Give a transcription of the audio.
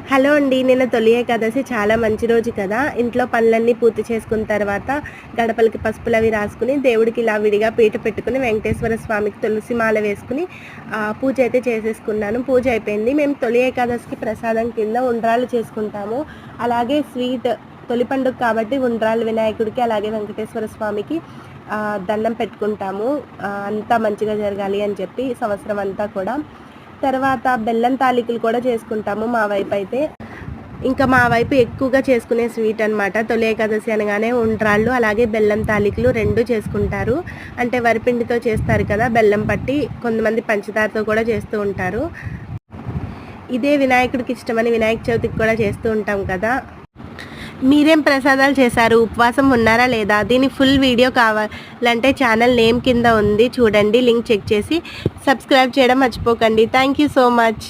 Hello అండి. నిన్న తొలి ఏకాదశి చాలా మంచి రోజు కదా. ఇంట్లో పనులన్నీ పూర్తి చేసుకున్న తర్వాత గడపలకి పసుపులవి రాసుకుని దేవుడికి ఇలా విడిగా పీట పెట్టుకుని వెంకటేశ్వర స్వామికి తులసి మాల వేసుకుని పూజ అయితే చేసేసుకున్నాను. పూజ అయిపోయింది. మేము తొలి ఏకాదశికి ప్రసాదం కింద ఉండ్రాళ్ళు చేసుకుంటాము. అలాగే స్వీట్ తొలి పండుగ కాబట్టి ఉండ్రాళ్ళు వినాయకుడికి అలాగే వెంకటేశ్వర స్వామికి దండం పెట్టుకుంటాము. అంతా మంచిగా జరగాలి అని చెప్పి సంవత్సరం అంతా కూడా. తర్వాత బెల్లం తాలికలు కూడా చేసుకుంటాము మా వైపు అయితే. ఇంకా మా వైపు ఎక్కువగా చేసుకునే స్వీట్ అనమాట. తొలి ఏకాదశి అనగానే ఉండ్రాళ్ళు అలాగే బెల్లం తాలికలు 2 చేసుకుంటారు. అంటే వరిపిండితో చేస్తారు కదా, బెల్లం పట్టి. కొంతమంది పంచదారతో కూడా చేస్తూ ఉంటారు. ఇదే వినాయకుడికి ఇష్టమని వినాయక చవితికి కూడా చేస్తూ ఉంటాం కదా. మీరేం ప్రసాదాలు చేశారు? ఉపవాసం ఉన్నారా లేదా? దీని ఫుల్ వీడియో కావాలంటే ఛానల్ నేమ్ కింద ఉంది చూడండి, లింక్ చెక్ చేసి సబ్స్క్రైబ్ చేయడం మర్చిపోకండి. Thank you so much.